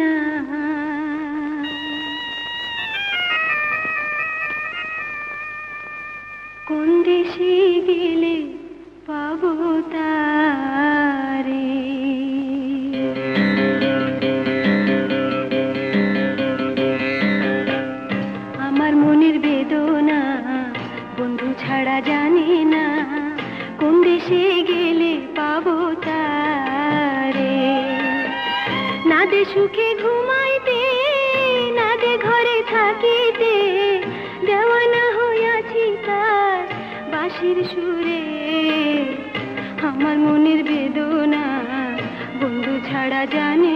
না। কোন দেশে গেলে পাবো তারে? আমার মনের বেদনা বন্ধু ছাড়া জানি না, কোন দেশে গেলে পাবো তারে। না দে সুখে ঘুমাইতে, না দে ঘরে থাকিতে, দেওয়ানা হইয়াছি তার বাঁশির সুরে। আমার মনের বেদনা বন্ধু ছাড়া জানি